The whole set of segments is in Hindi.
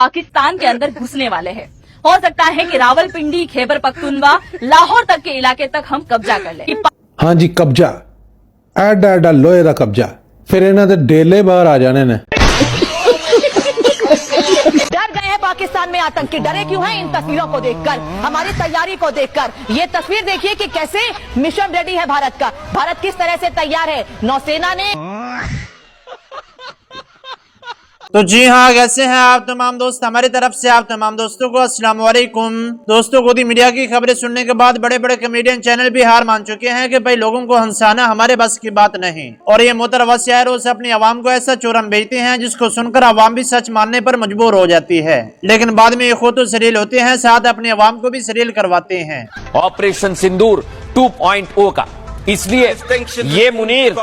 पाकिस्तान के अंदर घुसने वाले हैं। हो सकता है कि रावलपिंडी, खैबर पख्तूनवा, लाहौर तक के इलाके तक हम कब्जा कर लें। हाँ जी, कब्जा ਐਡਾ ਐਡਾ ਲੋਹੇ ਦਾ ਕਬਜ਼ਾ, ਫਿਰ ਇਹਨਾਂ ਦੇ ਡੇਲੇ ਬਾਹਰ ਆ ਜਾਣੇ ਨੇ। डर गए हैं पाकिस्तान में आतंकी, डरे क्यों हैं? इन तस्वीरों को देखकर, हमारी तैयारी को देखकर। ये तस्वीर देखिए कि कैसे मिशन रेडी है भारत का। भारत किस तरह से तैयार है। नौसेना ने तो जी हाँ, कैसे हैं आप तमाम दोस्त। हमारी तरफ से आप तमाम दोस्तों को अस्सलाम वालेकुम। दोस्तों, गोदी मीडिया की खबरें सुनने के बाद बड़े बड़े कमेडियन चैनल भी हार मान चुके हैं कि भाई लोगों को हंसाना हमारे बस की बात नहीं। और ये मोहतरम शायरों से अपनी आवाम को ऐसा चोरम भेजते हैं जिसको सुनकर आवाम भी सच मानने पर मजबूर हो जाती है, लेकिन बाद में ये खुद तो सरील होते हैं, साथ अपनी आवाम को भी सरील करवाते हैं। ऑपरेशन सिंदूर 2.0 का, इसलिए ये मुनीर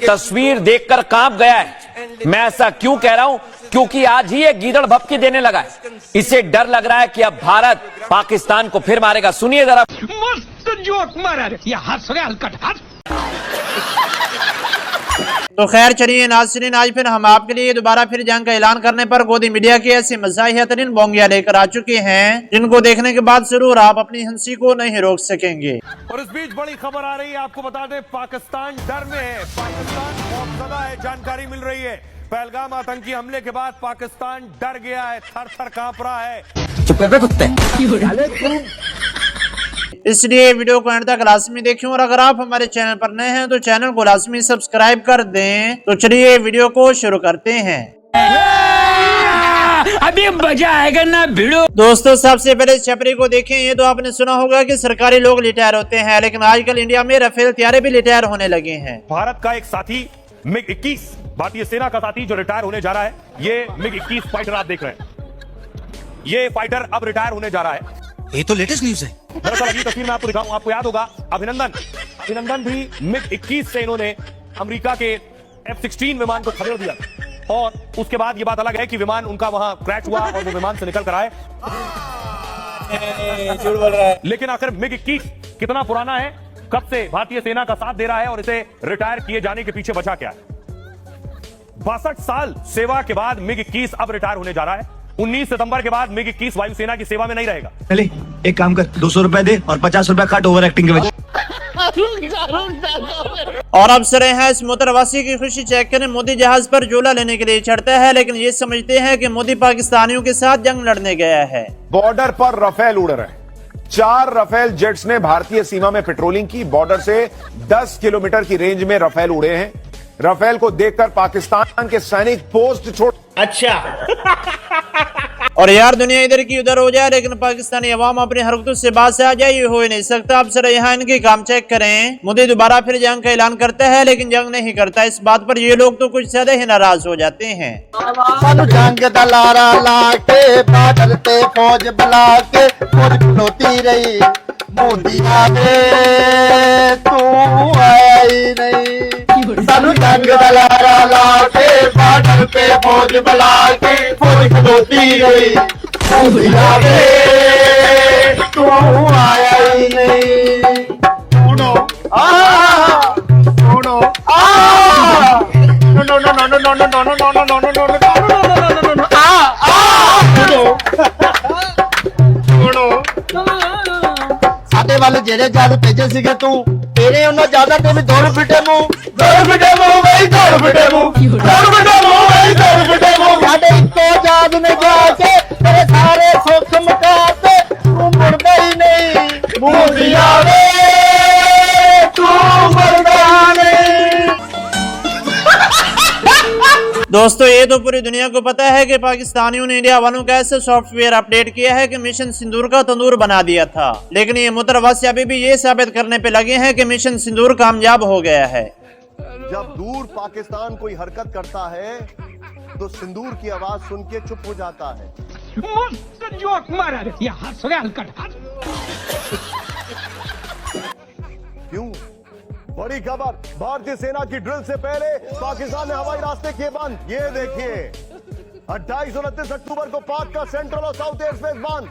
तस्वीर देखकर कांप गया है। मैं ऐसा क्यों कह रहा हूं? क्योंकि आज ही एक गीदड़ भपकी देने लगा है। इसे डर लग रहा है कि अब भारत पाकिस्तान को फिर मारेगा। सुनिए जरा। मस्त जोक मारा रे, ये हंस रहे हलकट हंस। तो खैर चलिए नाज़रीन, आज फिर हम आपके लिए दोबारा फिर जंग का ऐलान करने पर गोदी मीडिया की ऐसी मज़ाहिया तरीन बोंगिया लेकर आ चुके हैं जिनको देखने के बाद जरूर आप अपनी हंसी को नहीं रोक सकेंगे। और इस बीच बड़ी खबर आ रही है, आपको बता दें पाकिस्तान डर में है, पाकिस्तान खौफजदा है। जानकारी मिल रही है पहलगाम आतंकी हमले के बाद पाकिस्तान डर गया है, थर थर कांप रहा है। चुप कर बे कुत्ते। इसलिए वीडियो को एंड तक लाजमी देखें और अगर आप हमारे चैनल पर नए हैं तो चैनल को लाजमी सब्सक्राइब कर दें। तो चलिए वीडियो को शुरू करते हैं। अभी मजा आएगा ना भिड़ो। दोस्तों, सबसे पहले इस छपरी को देखें। ये तो आपने सुना होगा कि सरकारी लोग रिटायर होते हैं, लेकिन आजकल इंडिया में राफेल तैयारे भी रिटायर होने लगे हैं। भारत का एक साथी मिग 21 भारतीय सेना का साथी जो रिटायर होने जा रहा है, ये मिग 21 फाइटर आप देख रहे हैं। ये फाइटर अब रिटायर होने जा रहा है। ये तो लेटेस्ट न्यूज है। दरअसल अगली तस्वीर में आपको दिखाऊं, आपको याद होगा अभिनंदन भी मिग 21 से इन्होंने अमेरिका के F-16 विमान को खदेड़ दिया। और उसके बाद ये बात अलग है कि विमान उनका वहां क्रैश हुआ और वो विमान से निकल कर आए। झूठ बोल रहा है। लेकिन आखिर मिग 21 कितना पुराना है, कब से भारतीय सेना का साथ दे रहा है और इसे रिटायर किए जाने के पीछे वजह क्या है? 62 साल सेवा के बाद मिग 21 अब रिटायर होने जा रहा है। 19 सितंबर के बाद मिग 21 वायुसेना की सेवा में नहीं रहेगा। चले एक काम कर, 200 रुपए दे और 50 रुपए काट ओवर एक्टिंग के वजह। और अब सरे हैं इस मोतरवासी की खुशी चेक करें। मोदी जहाज पर झूला लेने के लिए चढ़ता है, लेकिन ये समझते हैं कि मोदी पाकिस्तानियों के साथ जंग लड़ने गया है। बॉर्डर पर रफेल उड़ रहे हैं। 4 रफेल जेट्स ने भारतीय सीमा में पेट्रोलिंग की। बॉर्डर से 10 किलोमीटर की रेंज में रफेल उड़े हैं। रफेल को देखकर पाकिस्तान के सैनिक पोस्ट छोड़। अच्छा। और यार दुनिया इधर की उधर हो जाए, लेकिन पाकिस्तानी अवाम अपनी हरकतों से बात से आ जाए, ये हो ही नहीं सकता। अब सर यहाँ इनके काम चेक करें। मोदी दोबारा फिर जंग का ऐलान करता है, लेकिन जंग नहीं करता। इस बात पर ये लोग तो कुछ ज्यादा ही नाराज हो जाते हैं। जंग दलारा लाके बादल पे फौज बुला के फौज खलोती रही। मोदी आवे तू आया ही नहीं। सानू जंग दलारा लाके बादल पे फौज बुला के फौज खलोती रही। मोदी आवे तू आया ही नहीं। सुनो सुनो no no no no no no no no no no no no no साडे वाले जेड़े जद भेजे सीगे तू तेरे उन्होंने ज्यादा ते भी दौड़ फिटे मुंह भाई दौड़ फिटे मुंह साडे इको जाद ने जाके तेरे सारे सुख मुकाते तू मुड़दा ही नहीं। मोदी आवे तू मुड़दा नहीं। दोस्तों, ये तो पूरी दुनिया को पता है कि पाकिस्तानियों ने इंडिया वालों का ऐसा सॉफ्टवेयर अपडेट किया है कि मिशन सिंदूर का तंदूर बना दिया था, लेकिन ये मुतरवासी अभी भी ये साबित करने पे लगे हैं कि मिशन सिंदूर कामयाब हो गया है। जब दूर पाकिस्तान कोई हरकत करता है तो सिंदूर की आवाज सुन के चुप हो जाता है। मस्त जोक मारा रे, ये हंस रहे हलकट हंस। क्यों? बड़ी खबर, भारतीय सेना की ड्रिल से पहले पाकिस्तान ने हवाई रास्ते किए बंद। ये देखिए 28 और 29 अक्टूबर को पाक का सेंट्रल और साउथ एयर स्पेस बंद।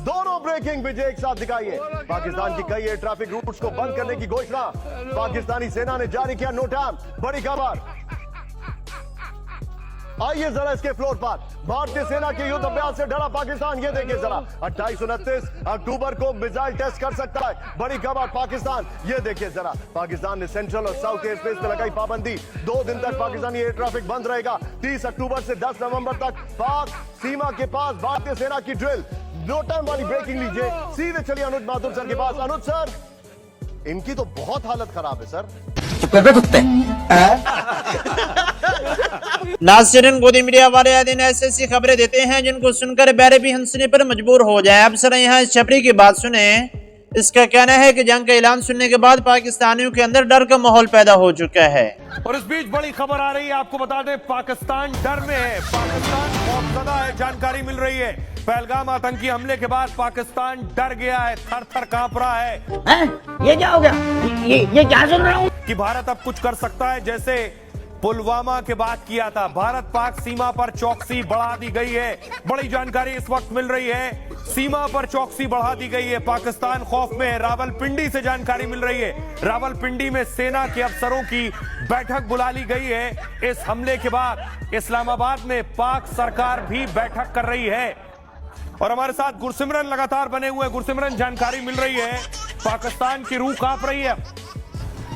दोनों ब्रेकिंग विजय एक साथ दिखाई है। पाकिस्तान की कई एयर ट्रैफिक रूट्स को बंद करने की घोषणा पाकिस्तानी सेना ने जारी किया। नो टाइम, बड़ी खबर। आइए जरा इसके फ्लोर पर। भारतीय सेना के युद्ध अभ्यास से डरा पाकिस्तान, ये देखिए जरा 28-29 अक्टूबर को मिसाइल टेस्ट कर सकता है। बड़ी खबर पाकिस्तान, ये देखिए जरा पाकिस्तान ने सेंट्रल और साउथ एयर स्पेस पे लगाई पाबंदी। 2 दिन तक पाकिस्तानी एयर ट्रैफिक बंद रहेगा। 30 अक्टूबर से 10 नवंबर तक पाक सीमा के पास भारतीय सेना की ड्रिल। नो टाइम वाली ब्रेकिंग लीजिए, सीधे चलिए अनुज माथुर सर के पास। अनुज सर, इनकी तो बहुत हालत खराब है सर। नाज़रीन, गोदी मीडिया वाले आए दिन ऐसी खबरें देते हैं जिनको सुनकर बैरे भी हंसने पर मजबूर हो जाए। अब सर यहाँ इस छपरी की बात सुने। इसका कहना है कि जंग का ऐलान सुनने के बाद पाकिस्तानियों के अंदर डर का माहौल पैदा हो चुका है। और इस बीच बड़ी खबर आ रही है, आपको बता दें पाकिस्तान डर में है, पाकिस्तान खौफजदा है। जानकारी मिल रही है पहलगाम आतंकी हमले के बाद पाकिस्तान डर गया है, थर थर कांप रहा है। ये क्या हो गया? ये क्या सुन रहा हूँ? कि भारत अब कुछ कर सकता है, जैसे पुलवामा के बाद किया था। भारत पाक सीमा पर चौकसी बढ़ा दी गई है। बड़ी जानकारी इस वक्त मिल रही है, सीमा पर चौकसी बढ़ा दी गई है। पाकिस्तान खौफ में है। रावलपिंडी से जानकारी मिल रही है, रावलपिंडी में सेना के अफसरों की बैठक बुला ली गई है। इस हमले के बाद इस्लामाबाद में पाक सरकार भी बैठक कर रही है। और हमारे साथ गुरसिमरन लगातार बने हुए हैं। गुरसिमरन, जानकारी मिल रही है पाकिस्तान की रूह कांप रही है।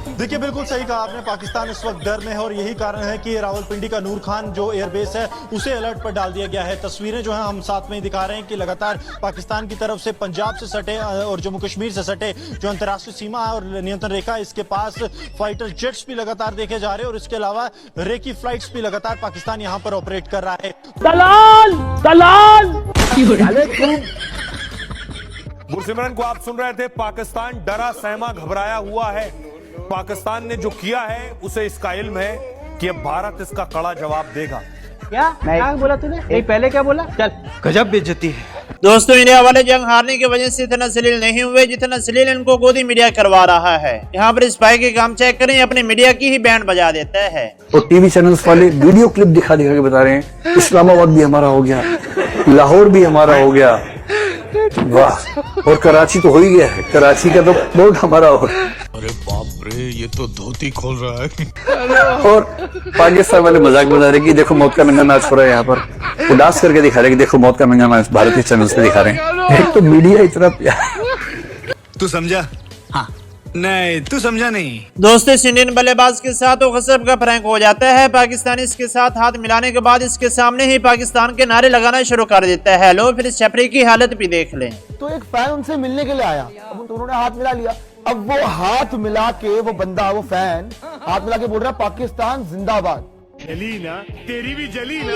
देखिए, बिल्कुल सही कहा आपने, पाकिस्तान इस वक्त डर में है और यही कारण है कि रावलपिंडी का नूर खान जो एयरबेस है उसे अलर्ट पर डाल दिया गया है। तस्वीरें जो हैं हम साथ में ही दिखा रहे हैं कि लगातार पाकिस्तान की तरफ से पंजाब से सटे और जम्मू कश्मीर से सटे जो अंतर्राष्ट्रीय सीमा और नियंत्रण रेखा, इसके पास फाइटर जेट्स भी लगातार देखे जा रहे हैं और इसके अलावा रेकी फ्लाइट्स भी लगातार पाकिस्तान यहाँ पर ऑपरेट कर रहा है। दलाल दलाल। गुरसिमरन को आप सुन रहे थे, पाकिस्तान डरा सहमा घबराया हुआ है। पाकिस्तान ने जो किया है उसे इसका इल्म है कि अब भारत इसका कड़ा जवाब देगा। क्या बोला तूने? नहीं, पहले क्या बोला? चल, गजब बेइज्जती है। दोस्तों, इंडिया वाले जंग हारने की वजह से इतना जलील नहीं हुए जितना जलील इनको गोदी मीडिया करवा रहा है। यहाँ पर इस भाई के काम चेक करें, अपने मीडिया की ही बैंड बजा देता है। और टीवी चैनल्स वाले वीडियो क्लिप दिखा के बता रहे हैं इस्लामाबाद भी हमारा हो गया, लाहौर भी हमारा हो गया, वाह, और कराची तो हो ही गया है, कराची का तो बोर्ड हमारा हो। अरे बाप रे, ये तो धोती खोल रहा है। और पाकिस्तान वाले मजाक बना रहे कि देखो मौत का नंगा नाच हो रहा है, यहाँ पर वो डांस करके दिखा रहे कि देखो मौत का नंगा नाच भारतीय चैनल्स पे दिखा रहे हैं। एक तो मीडिया इतना प्यार। तू समझा? हाँ। नहीं, तू समझा नहीं। दोस्तों, इस इंडियन बल्लेबाज के साथ वो गजब का प्रैंक हो जाता है। पाकिस्तानी इसके साथ हाथ मिलाने के बाद इसके सामने ही पाकिस्तान के नारे लगाना शुरू कर देता है। लो, फिर इस छपरी की हालत भी देख लें। तो एक फैन उनसे मिलने के लिए आया, अब उन दोनों ने हाथ मिला लिया। अब वो हाथ मिला के वो बंदा, वो फैन हाथ मिला के बोल रहा पाकिस्तान जिंदाबाद। जली ना, तेरी भी जली ना।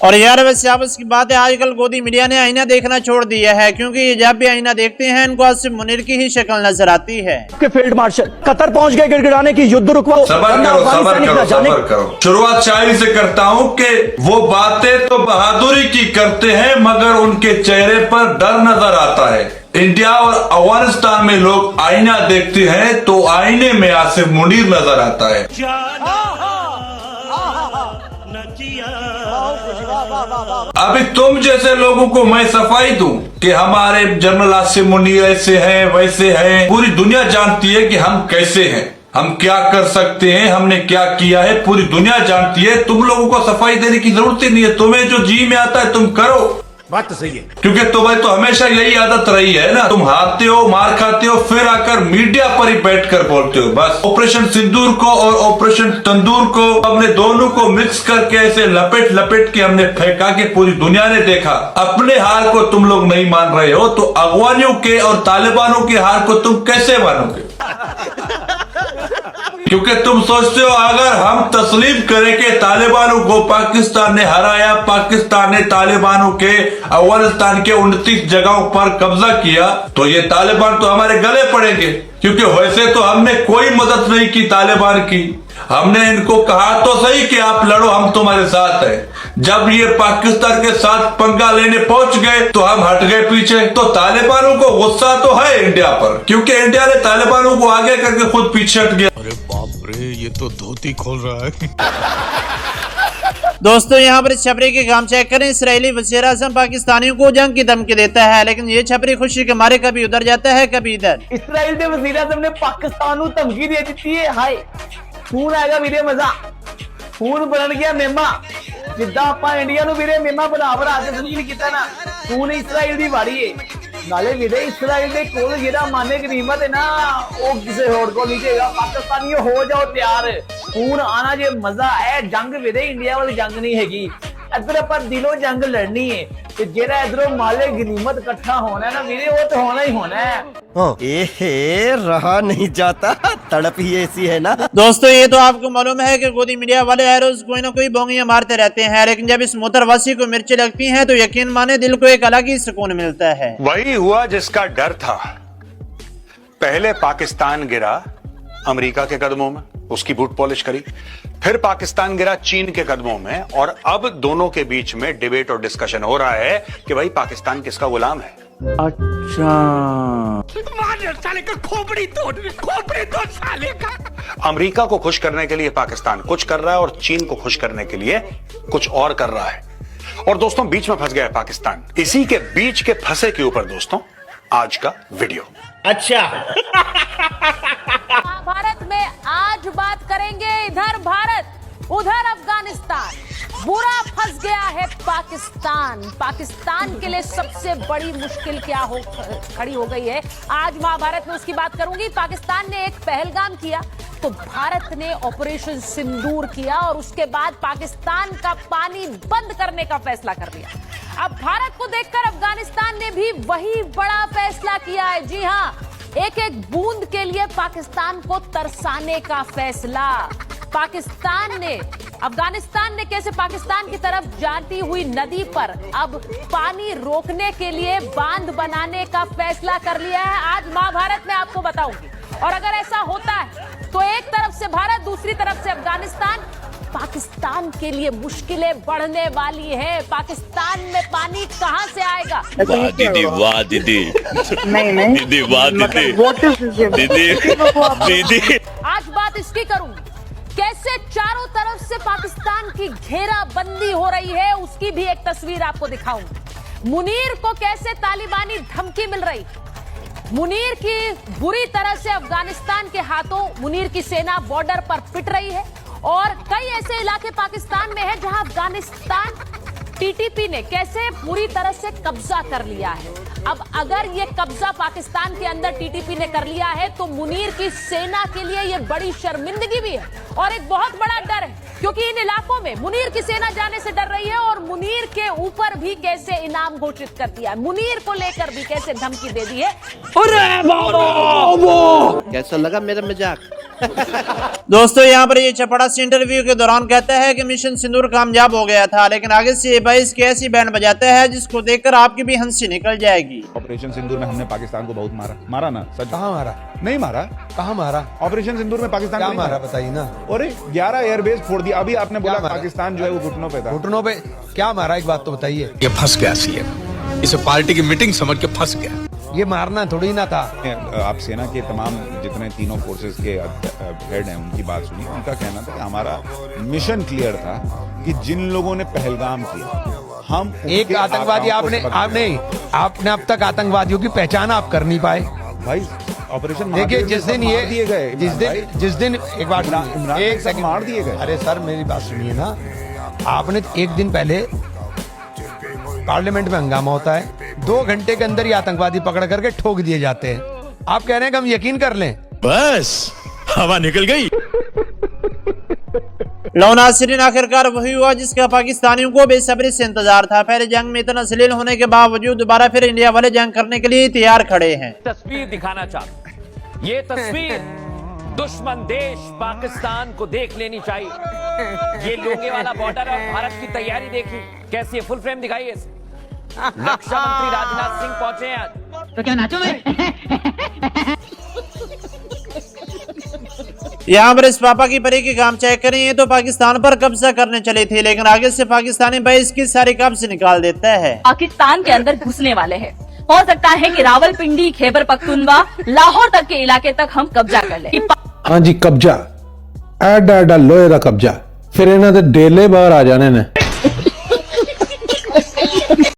और यार, वैसे आपस की बात है, आजकल गोदी मीडिया ने आईना देखना छोड़ दिया है, क्योंकि ये जब भी आईना देखते हैं इनको आसिफ मुनीर की ही शक्ल नजर आती है। फील्ड मार्शल कतर पहुंच गए गिड़गिड़ाने की युद्ध रुकवाओ। सबर करो। शुरुआत शायरी से करता हूँ कि वो बातें तो बहादुरी की करते हैं मगर उनके चेहरे पर डर नजर आता है। इंडिया और अफगानिस्तान में लोग आईना देखते हैं तो आईने में आसिफ मुनीर नजर आता है। अभी तुम जैसे लोगों को मैं सफाई दूं कि हमारे जनरल आसिफ मुनीर ऐसे हैं वैसे हैं, पूरी दुनिया जानती है कि हम कैसे हैं, हम क्या कर सकते हैं, हमने क्या किया है, पूरी दुनिया जानती है। तुम लोगों को सफाई देने की जरूरत ही नहीं है, तुम्हें जो जी में आता है तुम करो। बात तो सही है, क्योंकि तुम्हें तो हमेशा यही आदत रही है ना, तुम हारते हो, मार खाते हो, फिर आकर मीडिया पर ही बैठकर बोलते हो। बस ऑपरेशन सिंदूर को और ऑपरेशन तंदूर को, हमने दोनों को मिक्स करके ऐसे लपेट लपेट के हमने फेंका कि पूरी दुनिया ने देखा। अपने हार को तुम लोग नहीं मान रहे हो तो अगवानियों के और तालिबानों के हार को तुम कैसे मानोगे? क्योंकि तुम सोचते हो अगर हम तस्लीम करें कि तालिबानों को पाकिस्तान ने हराया, पाकिस्तान ने तालिबानों के अफगानिस्तान के 29 जगहों पर कब्जा किया, तो ये तालिबान तो हमारे गले पड़ेंगे। क्योंकि वैसे तो हमने कोई मदद नहीं की तालिबान की, हमने इनको कहा तो सही कि आप लड़ो, हम तुम्हारे साथ हैं। जब ये पाकिस्तान के साथ पंगा लेने पहुंच गए तो हम हट गए पीछे। तो तालिबानों को गुस्सा तो है इंडिया पर, क्योंकि इंडिया ने तालिबानों को आगे करके खुद पीछे हट गया। अरे बाप रे, ये तो धोती खोल रहा है। दोस्तों, यहाँ पर इस छपरी के काम चेक करें। इसराइली वज़ीर आज़म पाकिस्तानियों को जंग की धमकी देता है, लेकिन ये छपरी खुशी के मारे कभी उधर जाता है कभी इधर। इसराइल के वज़ीर आज़म ने पाकिस्तान को धमकी दे दी है। हाय ਹੁਣ ਆਏਗਾ ਵੀਰੇ ਮਜ਼ਾ, ਹੁਣ ਬਣ ਗਿਆ ਮੇਮਾ। ਜਿੱਦਾਂ ਆਪਾਂ ਇੰਡੀਆ ਨੂੰ ਵੀਰੇ ਮੇਮਾ ਬਣਾ ਕੇ ਸੁਣੀ ਕੀਤਾ ਨਾ, ਹੁਣ ਇਸਰਾਈਲ ਦੀ ਵਾਰੀ ਏ। ਨਾਲੇ ਵੀਰੇ ਇਸਰਾਈਲ ਦੇ ਕੋਲ ਜਿਹੜਾ ਮਾਨੇ ਗਨੀਮਤ ਹੈ ਨਾ, ਉਹ ਕਿਸੇ ਹੋਰ ਕੋਲ ਨਹੀਂ ਹੈਗਾ। ਪਾਕਿਸਤਾਨੀ ਹੋ ਜਾਓ ਤਿਆਰ, ਹੁਣ ਆਣਾ ਜੇ ਮਜ਼ਾ। ਇਹ ਜੰਗ ਵੀਰੇ ਇੰਡੀਆ ਵਾਲੀ ਜੰਗ ਨਹੀਂ ਹੈਗੀ, ਇੱਧਰ ਆਪਾਂ ਦਿਲੋਂ ਜੰਗ ਲੜਨੀ ਹੈ। ਤੇ ਜਿਹੜਾ ਇਧਰੋਂ ਮਾਲੇ गनीमत इकट्ठा होना है ना वीरे, वो तो होना ही होना है। रहा नहीं जाता, तड़प ही ऐसी है ना। दोस्तों ये तो आपको मालूम है कि गोदी मीडिया वाले हर रोज कोई ना कोई बोंगियां मारते रहते हैं, लेकिन जब इस मोतरवासी को मिर्ची लगती हैं तो यकीन माने दिल को एक अलग ही सुकून मिलता है। वही हुआ जिसका डर था। पहले पाकिस्तान गिरा अमेरिका के कदमों में, उसकी बूट पॉलिश करी, फिर पाकिस्तान गिरा चीन के कदमों में, और अब दोनों के बीच में डिबेट और डिस्कशन हो रहा है कि भाई पाकिस्तान किसका गुलाम है। अच्छा, साले का खोपड़ी तोड़ साले का। अमेरिका को खुश करने के लिए पाकिस्तान कुछ कर रहा है और चीन को खुश करने के लिए कुछ और कर रहा है, और दोस्तों बीच में फंस गया है पाकिस्तान। इसी के बीच के फंसे के ऊपर दोस्तों आज का वीडियो। अच्छा भारत में आज बात करेंगे, इधर भारत उधर अफगानिस्तान, बुरा फंस गया है पाकिस्तान। पाकिस्तान के लिए सबसे बड़ी मुश्किल क्या खड़ी हो गई है, आज महाभारत में उसकी बात करूंगी। पाकिस्तान ने एक पहलगाम किया तो भारत ने ऑपरेशन सिंदूर किया, और उसके बाद पाकिस्तान का पानी बंद करने का फैसला कर लिया। अब भारत को देखकर अफगानिस्तान ने भी वही बड़ा फैसला किया है। जी हां, एक एक बूंद के लिए पाकिस्तान को तरसाने का फैसला। अफगानिस्तान ने कैसे पाकिस्तान की तरफ जाती हुई नदी पर अब पानी रोकने के लिए बांध बनाने का फैसला कर लिया है, आज महाभारत में आपको बताऊंगी। और अगर ऐसा होता है तो एक तरफ से भारत, दूसरी तरफ से अफगानिस्तान, पाकिस्तान के लिए मुश्किलें बढ़ने वाली है। पाकिस्तान में पानी कहां से आएगा? वाह दीदी, वाह दीदी, नहीं दीदी, वाह दीदी, दीदी। आज बात इसकी करूंगी, कैसे चारों तरफ से पाकिस्तान की घेराबंदी हो रही है, उसकी भी एक तस्वीर आपको दिखाऊंगी। मुनीर को कैसे तालिबानी धमकी मिल रही, मुनीर की बुरी तरह से अफगानिस्तान के हाथों मुनीर की सेना बॉर्डर पर पिट रही है, और कई ऐसे इलाके पाकिस्तान में है जहां अफगानिस्तान टीटीपी ने कैसे पूरी तरह से कब्जा कर लिया है। अब अगर ये कब्जा पाकिस्तान के अंदर टीटीपी ने कर लिया है तो मुनीर की सेना के लिए ये बड़ी शर्मिंदगी भी है, और एक बहुत बड़ा डर है, क्योंकि इन इलाकों में मुनीर की सेना जाने से डर रही है, और मुनीर के ऊपर भी कैसे इनाम घोषित कर दिया है, मुनीर को लेकर भी कैसे धमकी दे दी है। कैसा लगा मेरा मजाक? दोस्तों यहाँ पर ये चपड़ास इंटरव्यू के दौरान कहता है कि मिशन सिंदूर कामयाब हो गया था, लेकिन आगे से ये बाईस की ऐसी बैंड बजाता है जिसको देखकर आपकी भी हंसी निकल जाएगी। ऑपरेशन सिंदूर में हमने पाकिस्तान को बहुत मारा ना सच? कहाँ मारा? नहीं मारा। कहाँ मारा? ऑपरेशन सिंदूर में पाकिस्तान क्या मारा बताइए ना। और 11 एयरबेस फोड़ दिया। अभी आपने बोला पाकिस्तान जो है वो घुटनों पे था। घुटनों पे क्या मारा, एक बात तो बताइए। ये फंस गया सीएम, इसे पार्टी की मीटिंग समझ के फंस गया। ये मारना थोड़ी ना था। आप सेना के तमाम जितने तीनों फोर्सेस के हेड हैं उनकी बात सुनिए। उनका कहना था कि हमारा मिशन क्लियर था कि जिन लोगों ने पहलगाम किया, हम एक आतंकवादी आपने अब तक आतंकवादियों की पहचान आप कर नहीं पाए भाई। ऑपरेशन देखिए, जिस दिन ये दिए गए, जिस दिन एक बार एक सेकंड मार दिए गए। अरे सर मेरी बात सुनिए ना, आपने एक दिन पहले पार्लियामेंट में हंगामा होता है, 2 घंटे के अंदर ही आतंकवादी पकड़ करके ठोक दिए जाते हैं। आप कह रहे हैं कि हम यकीन कर लें? बस हवा निकल गई। लो नाज़रीन, आखिरकार वही हुआ जिसका पाकिस्तानियों को बेसब्री से इंतजार था। पहले जंग में इतना जलील होने के बावजूद दोबारा फिर इंडिया वाले जंग करने के लिए तैयार खड़े हैं। तस्वीर दिखाना चाहता हूं, ये तस्वीर दुश्मन देश पाकिस्तान को देख लेनी चाहिए। ये लोगे वाला बॉर्डर और भारत की तैयारी देखिए कैसी है, फुल फ्रेम दिखाइए। रक्षा मंत्री राजनाथ सिंह पहुंचे हैं आज। तो क्या नाचो मैं? यहाँ पर इस पापा की परी के काम चेक करें, ये तो पाकिस्तान पर कब्जा करने चले थे, लेकिन आगे से पाकिस्तानी भाई इसकी सारी कब्ज निकाल देता है। पाकिस्तान के अंदर घुसने वाले हैं। हो सकता है कि रावलपिंडी, खैबर पख्तूनवा, लाहौर तक के इलाके तक हम कब्जा कर लें। हाँ जी, कब्जा एडा लोहे का कब्जा, फिर इन्होंने डेले बाहर आ जाने ने।